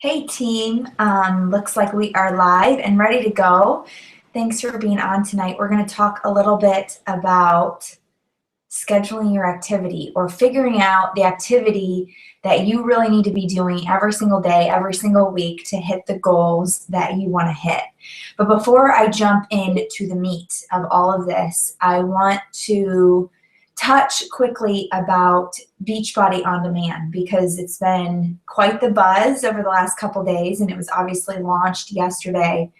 Hey team, looks like we are live and ready to go. Thanks for being on tonight. We're going to talk a little bit about scheduling your activity or figuring out the activity that you really need to be doing every single day, every single week to hit the goals that you want to hit. But before I jump into the meat of all of this, I want to touch quickly about Beachbody On Demand because it's been quite the buzz over the last couple days, and it was obviously launched yesterday.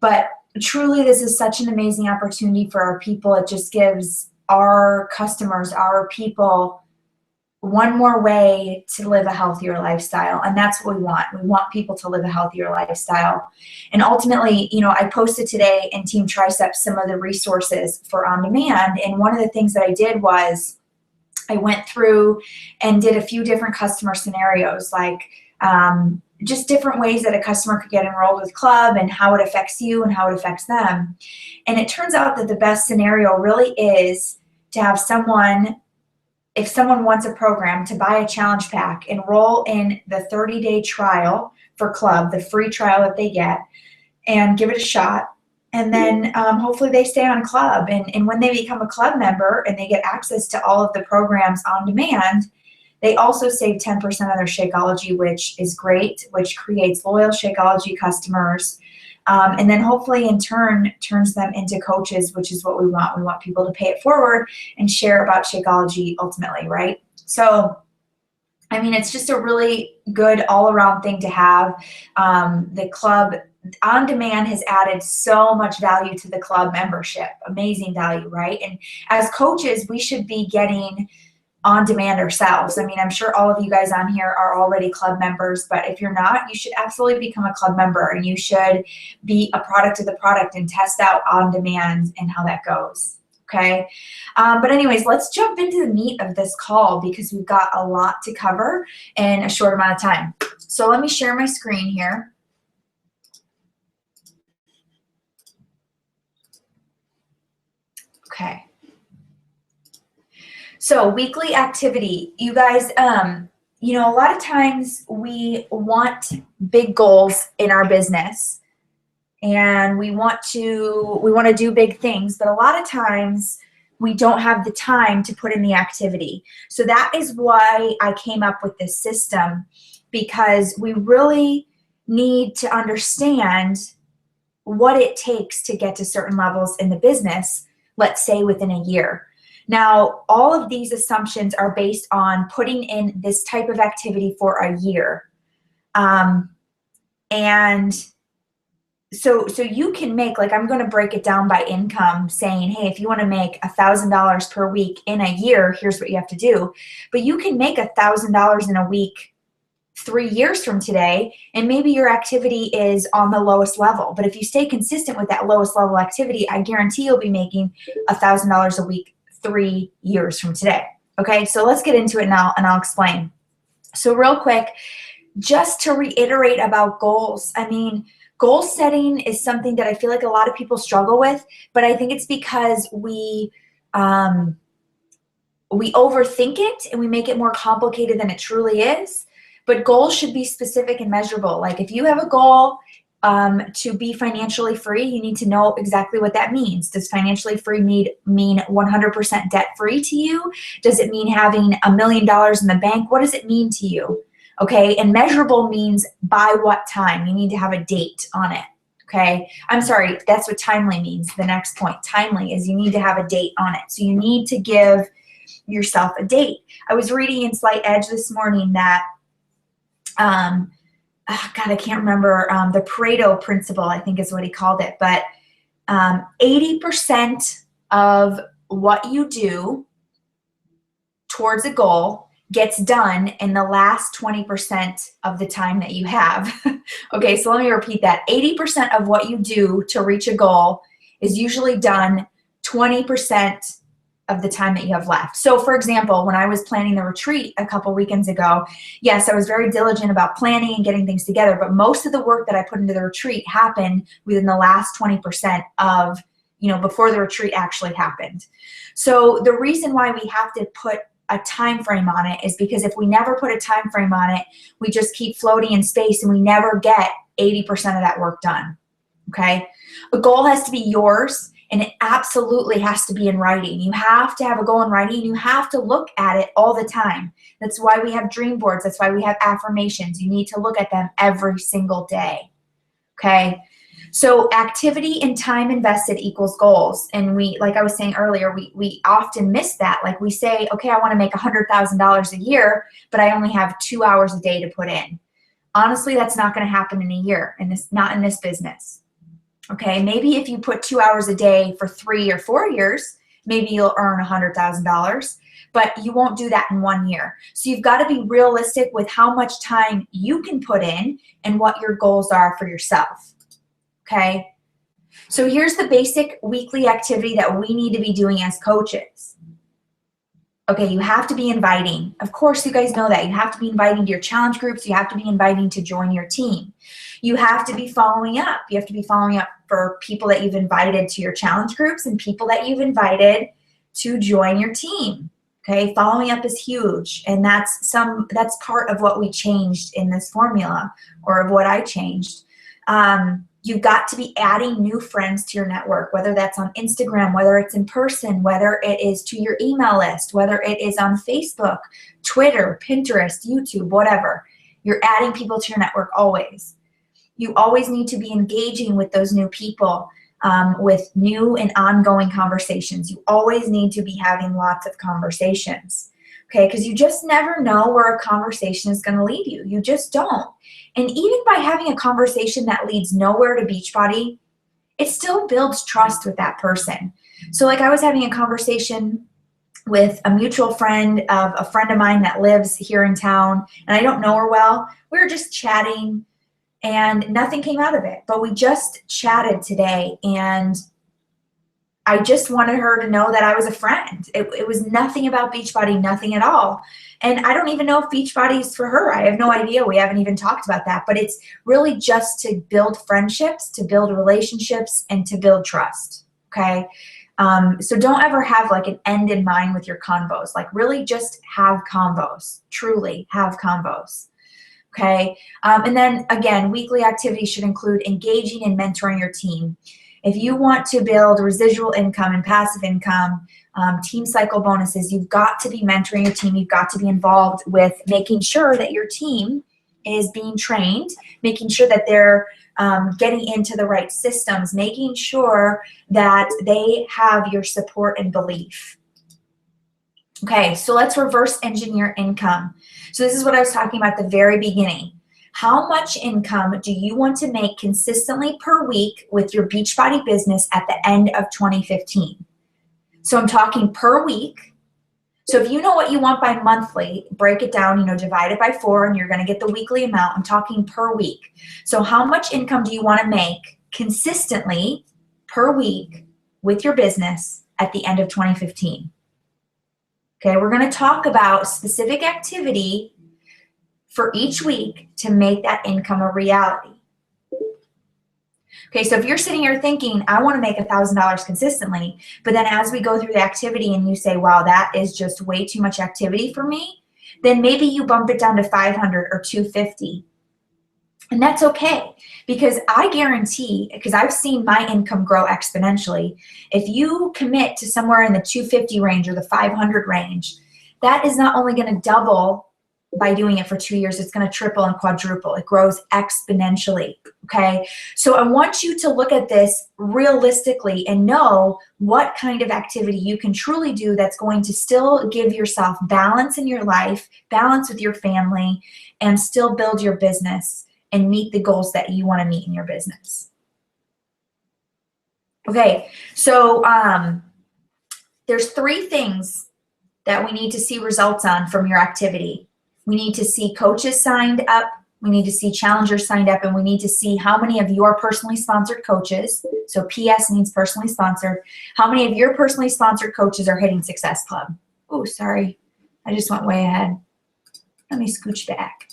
But truly, this is such an amazing opportunity for our people. It just gives our customers, our people, one more way to live a healthier lifestyle, and that's what we want. We want people to live a healthier lifestyle. And ultimately, I posted today in Team Triceps some of the resources for On Demand, and one of the things that I did was I went through and did a few different customer scenarios, like just different ways that a customer could get enrolled with Club and how it affects you and how it affects them. And it turns out that the best scenario really is to have someone, if someone wants a program, to buy a challenge pack, enroll in the 30-day trial for Club, the free trial that they get, and give it a shot. And then hopefully they stay on Club. And when they become a Club member and they get access to all of the programs on demand, they also save 10% of their Shakeology, which is great, which creates loyal Shakeology customers. And then hopefully in turn turns them into coaches, which is what we want. We want people to pay it forward and share about Shakeology ultimately, right? So, I mean, it's just a really good all-around thing to have. The Club On Demand has added so much value to the Club membership. Amazing value, right? And as coaches, we should be getting On Demand ourselves. I mean, I'm sure all of you guys on here are already Club members, but if you're not, you should absolutely become a Club member, and you should be a product of the product and test out On Demand and how that goes. Okay. But anyways, let's jump into the meat of this call because we've got a lot to cover in a short amount of time. So let me share my screen here. Okay. So weekly activity, you guys, a lot of times we want big goals in our business and we want to do big things, but a lot of times we don't have the time to put in the activity. So that is why I came up with this system, because we really need to understand what it takes to get to certain levels in the business, let's say within a year. Now, all of these assumptions are based on putting in this type of activity for a year. And so you can make, like, I'm going to break it down by income, saying, hey, if you want to make $1,000 per week in a year, here's what you have to do. But you can make $1,000 in a week 3 years from today, and maybe your activity is on the lowest level. But if you stay consistent with that lowest level activity, I guarantee you'll be making $1,000 a week 3 years from today. Okay, so let's get into it now and I'll explain. So real quick, just to reiterate about goals, I mean, goal setting is something that I feel like a lot of people struggle with, but I think it's because we overthink it and we make it more complicated than it truly is. But goals should be specific and measurable. Like if you have a goal to be financially free, you need to know exactly what that means. Does financially free mean 100% debt free to you? Does it mean having $1 million in the bank? What does it mean to you? Okay, and measurable means by what time. You need to have a date on it. Okay, I'm sorry, that's what timely means. The next point, timely, is you need to have a date on it. So you need to give yourself a date. I was reading in Slight Edge this morning that God, I can't remember, the Pareto principle, I think is what he called it, but 80% of what you do towards a goal gets done in the last 20% of the time that you have. Okay, so let me repeat that. 80% of what you do to reach a goal is usually done 20% of the time that you have left. So for example, when I was planning the retreat a couple weekends ago, yes, I was very diligent about planning and getting things together, but most of the work that I put into the retreat happened within the last 20% of, before the retreat actually happened. So the reason why we have to put a time frame on it is because if we never put a time frame on it, we just keep floating in space and we never get 80% of that work done. Okay? A goal has to be yours, and it absolutely has to be in writing. You have to have a goal in writing. You have to look at it all the time. That's why we have dream boards. That's why we have affirmations. You need to look at them every single day. Okay? So activity and time invested equals goals. And we, like I was saying earlier, we often miss that. Like we say, okay, I want to make $100,000 a year, but I only have 2 hours a day to put in. Honestly, that's not going to happen in a year, not in this business. Okay, maybe if you put 2 hours a day for 3 or 4 years, maybe you'll earn $100,000, but you won't do that in 1 year. So you've got to be realistic with how much time you can put in and what your goals are for yourself. Okay, so here's the basic weekly activity that we need to be doing as coaches. Okay, you have to be inviting. Of course, you guys know that. You have to be inviting to your challenge groups. You have to be inviting to join your team. You have to be following up. You have to be following up for people that you've invited to your challenge groups and people that you've invited to join your team. Okay, following up is huge, and that's part of what we changed in this formula, or of what I changed. You've got to be adding new friends to your network, whether that's on Instagram, whether it's in person, whether it is to your email list, whether it is on Facebook, Twitter, Pinterest, YouTube, whatever. You're adding people to your network always. You always need to be engaging with those new people with new and ongoing conversations. You always need to be having lots of conversations. Okay, because you just never know where a conversation is going to lead you. You just don't. And even by having a conversation that leads nowhere to Beachbody, it still builds trust with that person. So like I was having a conversation with a mutual friend of a friend of mine that lives here in town, and I don't know her well. We were just chatting, and nothing came out of it. But we just chatted today, and I just wanted her to know that I was a friend. It was nothing about Beachbody, nothing at all. And I don't even know if Beachbody is for her. I have no idea. We haven't even talked about that. But it's really just to build friendships, to build relationships, and to build trust, okay? So don't ever have like an end in mind with your convos. Like really just have convos. Truly have convos. Okay? And then again, weekly activities should include engaging and mentoring your team. If you want to build residual income and passive income, team cycle bonuses, you've got to be mentoring your team. You've got to be involved with making sure that your team is being trained, making sure that they're getting into the right systems, making sure that they have your support and belief. Okay, so let's reverse engineer income. So this is what I was talking about at the very beginning. How much income do you want to make consistently per week with your Beachbody business at the end of 2015? So I'm talking per week. So if you know what you want by monthly, break it down, divide it by 4, and you're going to get the weekly amount. I'm talking per week. So how much income do you want to make consistently per week with your business at the end of 2015? Okay, we're going to talk about specific activity for each week to make that income a reality. Okay, so if you're sitting here thinking, I want to make $1,000 consistently, but then as we go through the activity and you say, wow, that is just way too much activity for me, then maybe you bump it down to 500 or 250. And that's okay, because I guarantee, because I've seen my income grow exponentially, if you commit to somewhere in the 250 range or the 500 range, that is not only going to double by doing it for 2 years, it's going to triple and quadruple. It grows exponentially, okay? So I want you to look at this realistically and know what kind of activity you can truly do that's going to still give yourself balance in your life, balance with your family, and still build your business and meet the goals that you want to meet in your business. Okay, so there's 3 things that we need to see results on from your activity. We need to see coaches signed up, we need to see challengers signed up, and we need to see how many of your personally sponsored coaches, so PS means personally sponsored, how many of your personally sponsored coaches are hitting Success Club. Oh, sorry, I just went way ahead. Let me scooch back.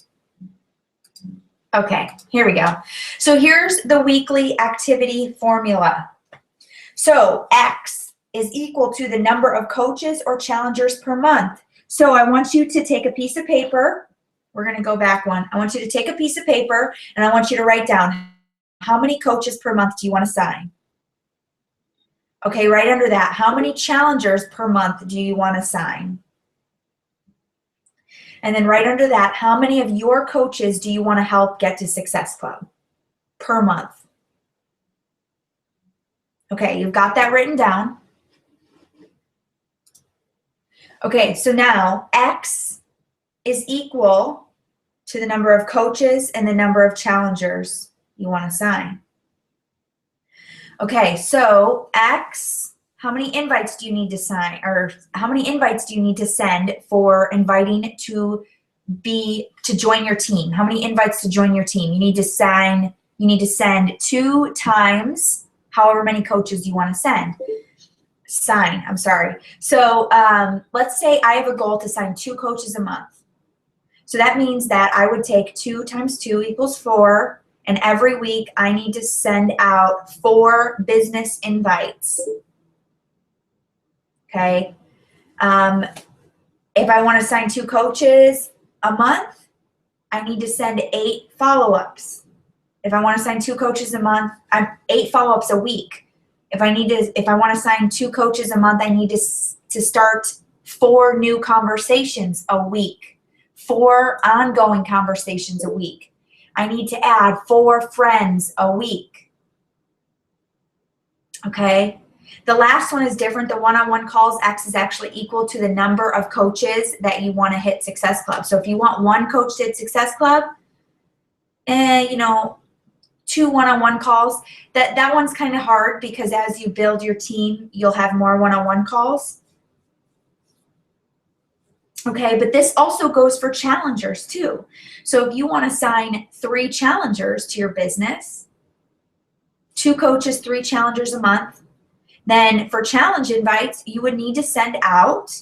Okay, here we go. So here's the weekly activity formula. So X is equal to the number of coaches or challengers per month. So I want you to take a piece of paper. We're going to go back one. I want you to take a piece of paper and I want you to write down how many coaches per month do you want to sign? Okay, right under that, how many challengers per month do you want to sign? And then right under that, how many of your coaches do you want to help get to Success Club per month? Okay, you've got that written down. Okay, so now X is equal to the number of coaches and the number of challengers you want to sign. Okay, so X, how many invites do you need to sign, or how many invites do you need to send for inviting to join your team? How many invites to join your team? You need to send 2 times however many coaches you want to sign. I'm sorry. So let's say I have a goal to sign 2 coaches a month. So that means that I would take 2 times 2 equals 4. And every week I need to send out 4 business invites. Okay. If I want to sign 2 coaches a month, I need to send 8 follow-ups. If I want to sign 2 coaches a month, 8 follow-ups a week. If I want to sign 2 coaches a month, I need to start 4 new conversations a week, 4 ongoing conversations a week. I need to add 4 friends a week. Okay. The last one is different. The one-on-one calls, X is actually equal to the number of coaches that you want to hit Success Club. So if you want 1 coach to hit Success Club, 2 one-on-one calls, that one's kind of hard because as you build your team, you'll have more one-on-one calls. Okay, but this also goes for challengers too. So if you want to sign 3 challengers to your business, 2 coaches, 3 challengers a month, then for challenge invites, you would need to send out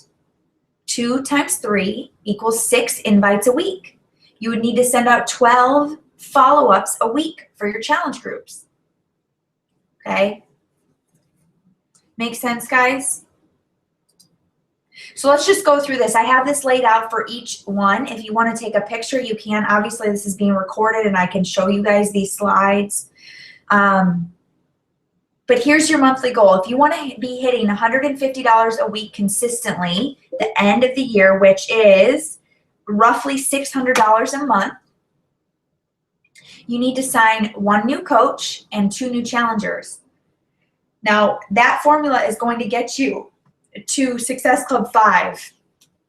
2 times 3 equals 6 invites a week. You would need to send out 12 follow-ups a week for your challenge groups. Okay? Make sense, guys? So let's just go through this. I have this laid out for each one. If you want to take a picture, you can. Obviously, this is being recorded and I can show you guys these slides. But here's your monthly goal. If you want to be hitting $150 a week consistently, the end of the year, which is roughly $600 a month, you need to sign 1 new coach and 2 new challengers. Now, that formula is going to get you to Success Club 5.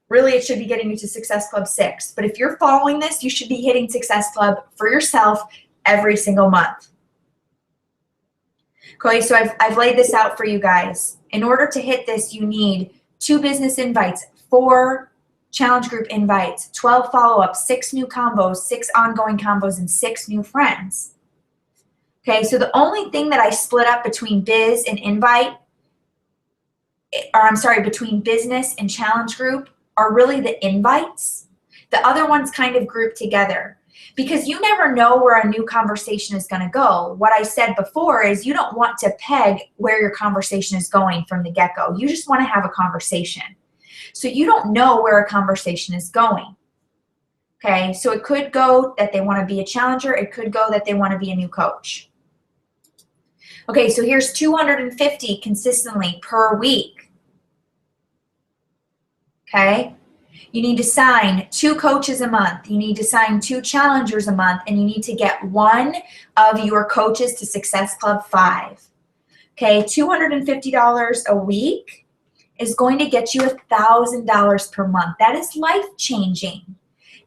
Really, it should be getting you to Success Club 6. But if you're following this, you should be hitting Success Club for yourself every single month. Okay, so I've laid this out for you guys. In order to hit this, you need 2 business invites, 4 challenge group invites, 12 follow-ups, 6 new combos, 6 ongoing combos, and 6 new friends. Okay, so the only thing that I split up between biz and invite, between business and challenge group are really the invites. The other ones kind of group together because you never know where a new conversation is going to go. What I said before is you don't want to peg where your conversation is going from the get-go. You just want to have a conversation. So you don't know where a conversation is going. Okay, so it could go that they want to be a challenger. It could go that they want to be a new coach. Okay, so here's 250 consistently per week. Okay, you need to sign 2 coaches a month. You need to sign 2 challengers a month, and you need to get 1 of your coaches to Success Club 5. Okay, $250 a week is going to get you $1,000 per month. That is life-changing.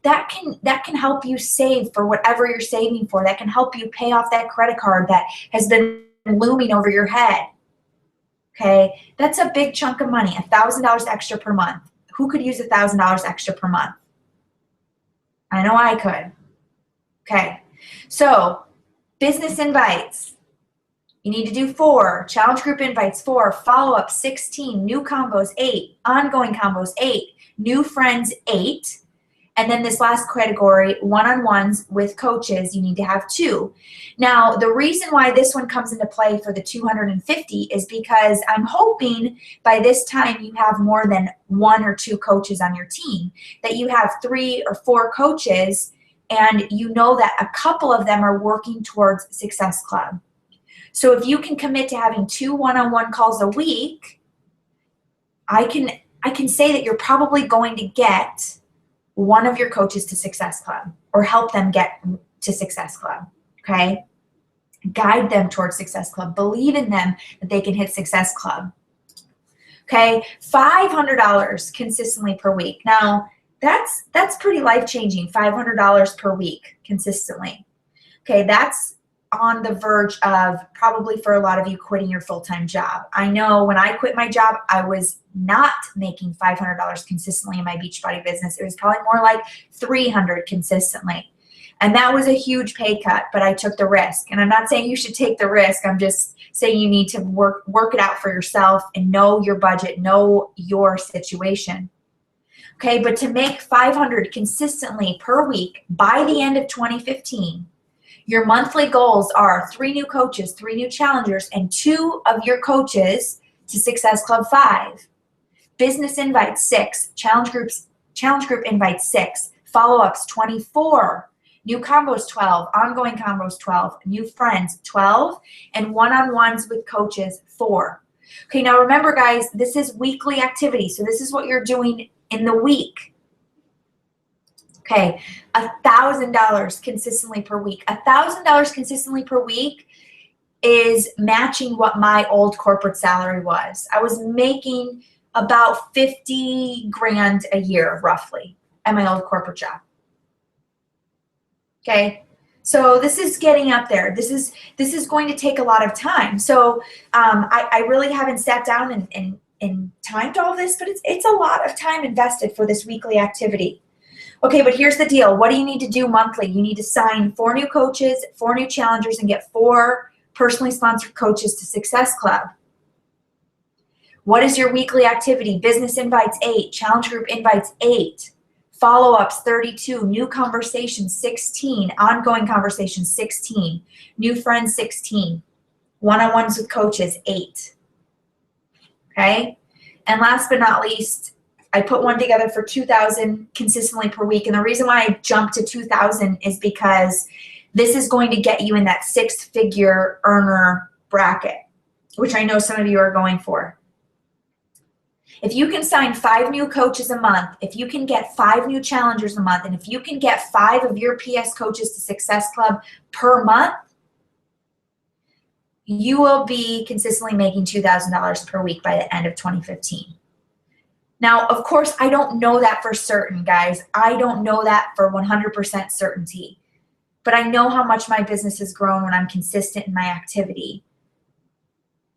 That can help you save for whatever you're saving for. That can help you pay off that credit card that has been looming over your head. Okay, that's a big chunk of money, $1,000 extra per month. Who could use $1,000 extra per month? I know I could. Okay, so business invites. You need to do 4. Challenge group invites, 4. Follow-up, 16. New combos, 8. Ongoing combos, 8. New friends, 8. And then this last category, one-on-ones with coaches, you need to have 2. Now, the reason why this one comes into play for the 250 is because I'm hoping by this time you have more than 1 or 2 coaches on your team, that you have 3 or 4 coaches, and you know that a couple of them are working towards Success Club. So if you can commit to having 2 one-on-one calls a week, I can say that you're probably going to get one of your coaches to Success Club, or help them get to Success Club, okay? Guide them towards Success Club. Believe in them that they can hit Success Club, okay? $500 consistently per week. Now, that's pretty life-changing, $500 per week consistently. Okay, that's on the verge of probably for a lot of you quitting your full-time job. I know when I quit my job, I was not making $500 consistently in my Beachbody business. It was probably more like $300 consistently. And that was a huge pay cut, but I took the risk. And I'm not saying you should take the risk. I'm just saying you need to work it out for yourself and know your budget, know your situation. Okay, but to make $500 consistently per week by the end of 2015, your monthly goals are 3 new coaches, 3 new challengers, and 2 of your coaches to Success Club 5. Business invites 6, challenge group invites 6, follow-ups 24, new combos 12, ongoing combos 12, new friends 12, and one-on-ones with coaches 4. Okay, now remember guys, this is weekly activity, so this is what you're doing in the week. Okay, $1,000 consistently per week. $1,000 consistently per week is matching what my old corporate salary was. I was making about 50 grand a year roughly at my old corporate job. Okay, so this is getting up there. This is going to take a lot of time. So I really haven't sat down and timed all this, but it's a lot of time invested for this weekly activity. Okay, but here's the deal. What do you need to do monthly? You need to sign 4 new coaches, 4 new challengers, and get 4 personally sponsored coaches to Success Club. What is your weekly activity? Business invites 8, challenge group invites 8, follow-ups 32, new conversations 16, ongoing conversations 16, new friends 16, one-on-ones with coaches 8. Okay, and last but not least, I put one together for $2,000 consistently per week. And the reason why I jumped to $2,000 is because this is going to get you in that 6-figure earner bracket, which I know some of you are going for. If you can sign 5 new coaches a month, if you can get 5 new challengers a month, and if you can get 5 of your PS coaches to Success Club per month, you will be consistently making $2,000 per week by the end of 2015. Now, of course, I don't know that for certain, guys. I don't know that for 100% certainty. But I know how much my business has grown when I'm consistent in my activity.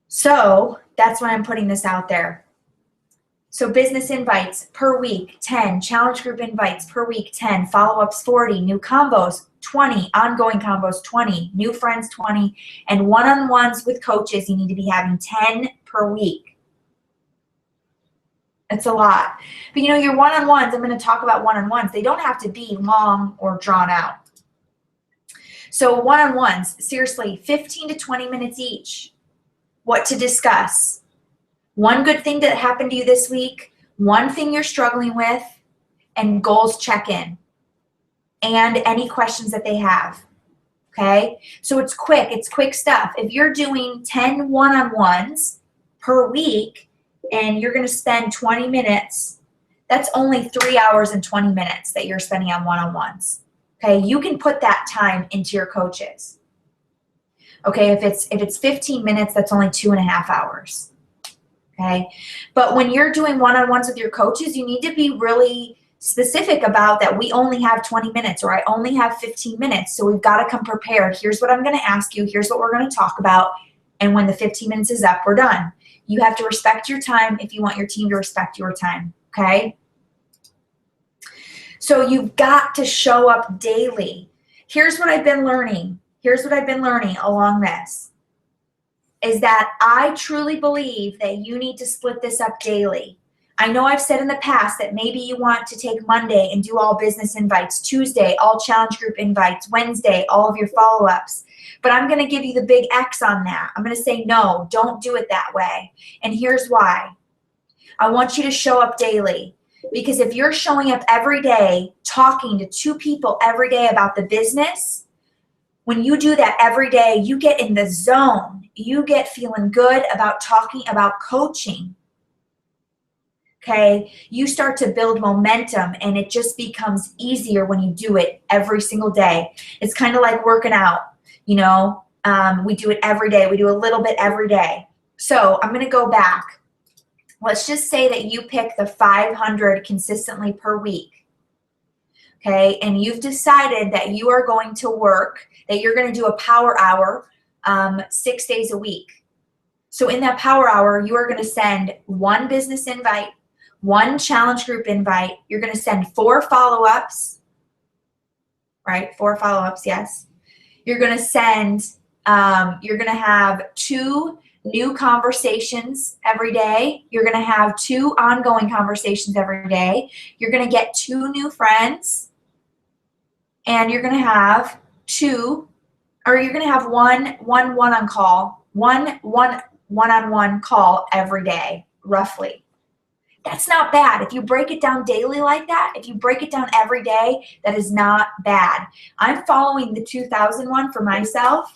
So that's why I'm putting this out there. So business invites per week, 10. Challenge group invites per week, 10. Follow-ups, 40. New combos, 20. Ongoing combos, 20. New friends, 20. And one-on-ones with coaches, you need to be having 10 per week. It's a lot. But you know, your one-on-ones, I'm going to talk about one-on-ones. They don't have to be long or drawn out. So one-on-ones, seriously, 15 to 20 minutes each. What to discuss. One good thing that happened to you this week, one thing you're struggling with, and goals check-in. And any questions that they have. Okay? So it's quick stuff. If you're doing 10 one-on-ones per week, and you're going to spend 20 minutes, that's only 3 hours and 20 minutes that you're spending on one-on-ones. Okay, you can put that time into your coaches. Okay, if it's 15 minutes, that's only 2.5 hours. Okay, but when you're doing one-on-ones with your coaches, you need to be really specific about that. We only have 20 minutes, or I only have 15 minutes, so we've got to come prepared. Here's what I'm going to ask you. Here's what we're going to talk about, and when the 15 minutes is up, we're done. You have to respect your time if you want your team to respect your time, okay? So you've got to show up daily. Here's what I've been learning. Here's what I've been learning along this, is that I truly believe that you need to split this up daily. I know I've said in the past that maybe you want to take Monday and do all business invites, Tuesday, all challenge group invites, Wednesday, all of your follow-ups. But I'm going to give you the big X on that. I'm going to say, no, don't do it that way. And here's why. I want you to show up daily. Because if you're showing up every day, talking to 2 people every day about the business, when you do that every day, you get in the zone. You get feeling good about talking about coaching. Okay, you start to build momentum, and it just becomes easier when you do it every single day. It's kind of like working out, you know, we do it every day. We do a little bit every day. So I'm going to go back. Let's just say that you pick the 500 consistently per week. Okay, and you've decided that you are going to work, that you're going to do a power hour 6 days a week. So in that power hour, you are going to send 1 business invite, 1 challenge group invite. You're going to send 4 follow-ups, right? 4 follow-ups, yes. You're going to send, you're going to have 2 new conversations every day. You're going to have 2 ongoing conversations every day. You're going to get 2 new friends, and you're going to have 1 one-on-one call, one one-on-one call every day, roughly. That's not bad. If you break it down daily like that, if you break it down every day, that is not bad. I'm following the 2001 for myself.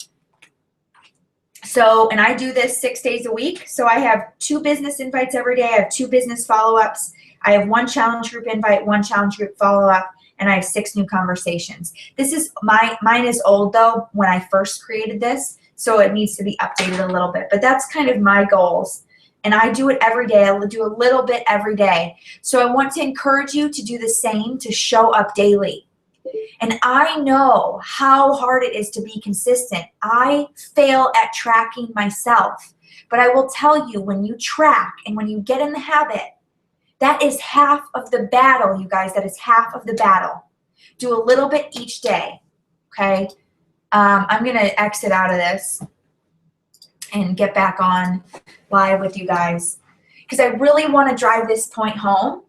So, and I do this 6 days a week. So I have 2 business invites every day. I have 2 business follow-ups. I have 1 challenge group invite, 1 challenge group follow-up, and I have 6 new conversations. This is mine is old though when I first created this, so it needs to be updated a little bit. But that's kind of my goals. And I do it every day. I'll do a little bit every day. So I want to encourage you to do the same, to show up daily. And I know how hard it is to be consistent. I fail at tracking myself. But I will tell you, when you track and when you get in the habit, that is half of the battle, you guys. That is half of the battle. Do a little bit each day, okay? I'm going to exit out of this and get back on live with you guys, because I really want to drive this point home.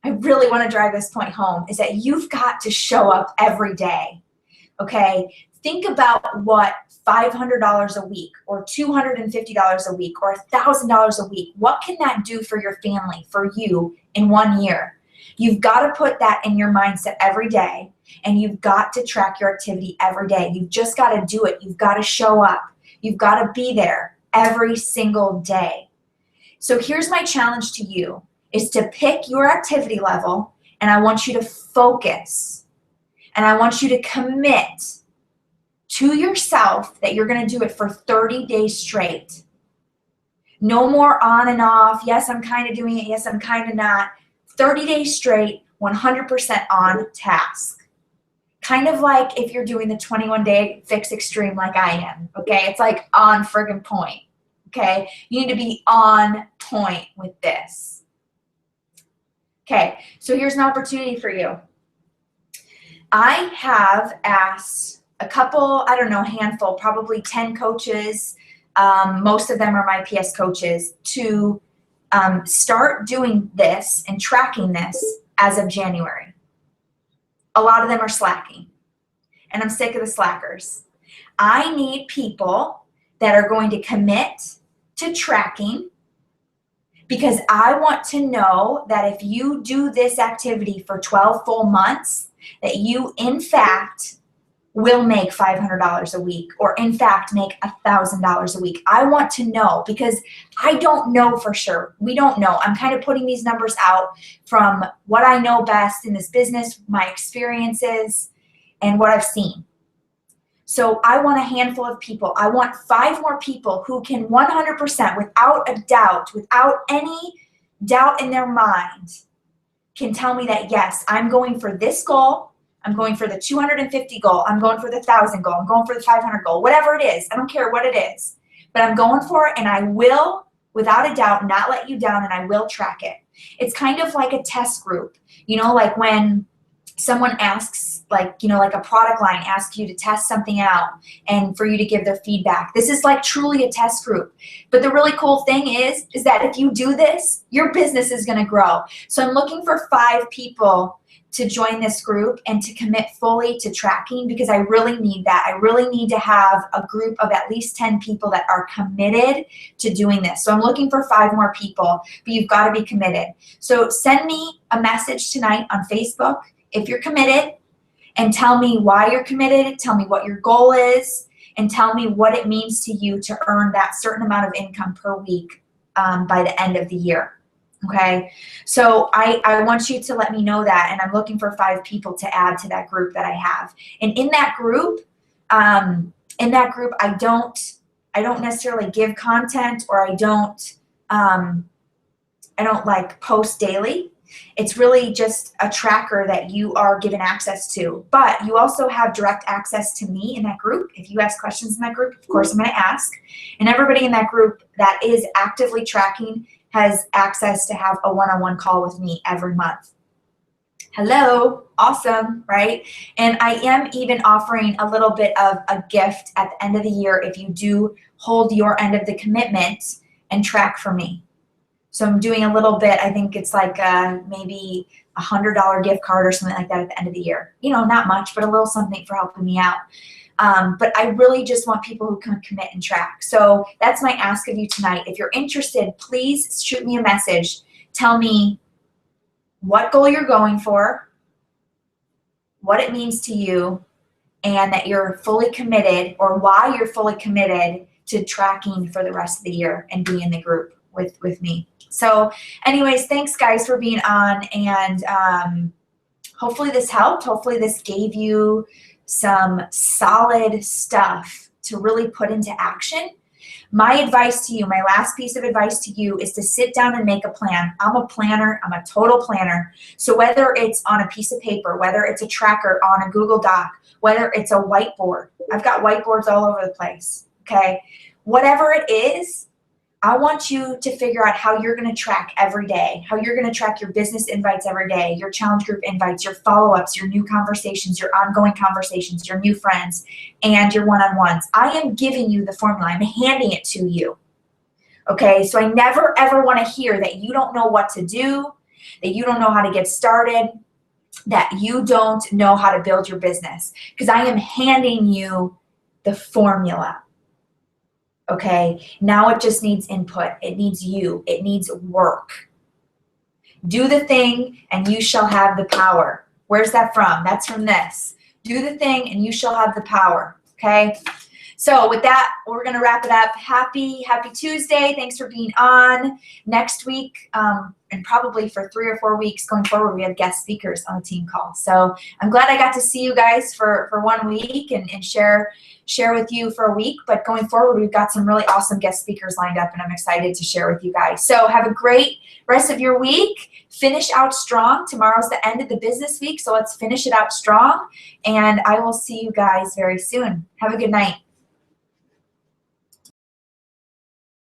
I really want to drive this point home, is that you've got to show up every day, okay? Think about what $500 a week or $250 a week or $1,000 a week, what can that do for your family, for you in 1 year? You've got to put that in your mindset every day, and you've got to track your activity every day. You've just got to do it. You've got to show up. You've got to be there every single day. So here's my challenge to you, is to pick your activity level, and I want you to focus, and I want you to commit to yourself that you're going to do it for 30 days straight. No more on and off. Yes, I'm kind of doing it. Yes, I'm kind of not. 30 days straight, 100% on task. Kind of like if you're doing the 21-day fix extreme like I am, okay? It's like on friggin' point, okay? You need to be on point with this. Okay, so here's an opportunity for you. I have asked a couple, I don't know, handful, probably 10 coaches, most of them are my PS coaches, to start doing this and tracking this as of January. A lot of them are slacking, and I'm sick of the slackers. I need people that are going to commit to tracking, because I want to know that if you do this activity for 12 full months, that you, in fact, will make $500 a week, or in fact make $1,000 a week. I want to know, because I don't know for sure. We don't know. I'm kind of putting these numbers out from what I know best in this business, my experiences, and what I've seen. So I want a handful of people. I want 5 more people who can 100%, without a doubt, without any doubt in their mind, can tell me that, yes, I'm going for this goal. I'm going for the 250 goal. I'm going for the 1,000 goal. I'm going for the 500 goal, whatever it is. I don't care what it is, but I'm going for it, and I will, without a doubt, not let you down, and I will track it. It's kind of like a test group, you know, like when someone asks, like, you know, like a product line asks you to test something out and for you to give their feedback. This is like truly a test group. But the really cool thing is that if you do this, your business is going to grow. So I'm looking for 5 people to join this group and to commit fully to tracking, because I really need that. I really need to have a group of at least 10 people that are committed to doing this. So I'm looking for 5 more people, but you've got to be committed. So send me a message tonight on Facebook if you're committed, and tell me why you're committed, tell me what your goal is, and tell me what it means to you to earn that certain amount of income per week by the end of the year. Okay, so I want you to let me know that, and I'm looking for 5 people to add to that group that I have. And in that group, I don't necessarily give content, or I don't like post daily. It's really just a tracker that you are given access to. But you also have direct access to me in that group. If you ask questions in that group, of course I'm going to ask. And everybody in that group that is actively tracking has access to have a one-on-one call with me every month. Hello, awesome, right? And I am even offering a little bit of a gift at the end of the year if you do hold your end of the commitment and track for me. So I'm doing a little bit, I think it's like maybe a $100 gift card or something like that at the end of the year. You know, not much, but a little something for helping me out. But I really just want people who can commit and track. So that's my ask of you tonight. If you're interested, please shoot me a message. Tell me what goal you're going for, what it means to you, and that you're fully committed, or why you're fully committed to tracking for the rest of the year and being in the group with me. So anyways, thanks guys for being on, and hopefully this helped. Hopefully this gave you some solid stuff to really put into action. My advice to you, my last piece of advice to you, is to sit down and make a plan. I'm a planner. I'm a total planner. So whether it's on a piece of paper, whether it's a tracker on a Google Doc, whether it's a whiteboard, I've got whiteboards all over the place, okay? Whatever it is, I want you to figure out how you're going to track every day, how you're going to track your business invites every day, your challenge group invites, your follow-ups, your new conversations, your ongoing conversations, your new friends, and your one-on-ones. I am giving you the formula. I'm handing it to you. Okay, so I never ever want to hear that you don't know what to do, that you don't know how to get started, that you don't know how to build your business, because I am handing you the formula. Okay, now it just needs input. It needs you. It needs work. Do the thing and you shall have the power. Where's that from? That's from this. Do the thing and you shall have the power. Okay, so with that, we're going to wrap it up. Happy Tuesday. Thanks for being on. Next week, and probably for 3 or 4 weeks going forward, we have guest speakers on the team call. So I'm glad I got to see you guys for 1 week and share with you for a week. But going forward, we've got some really awesome guest speakers lined up, and I'm excited to share with you guys. So have a great rest of your week. Finish out strong. Tomorrow's the end of the business week, so let's finish it out strong. And I will see you guys very soon. Have a good night.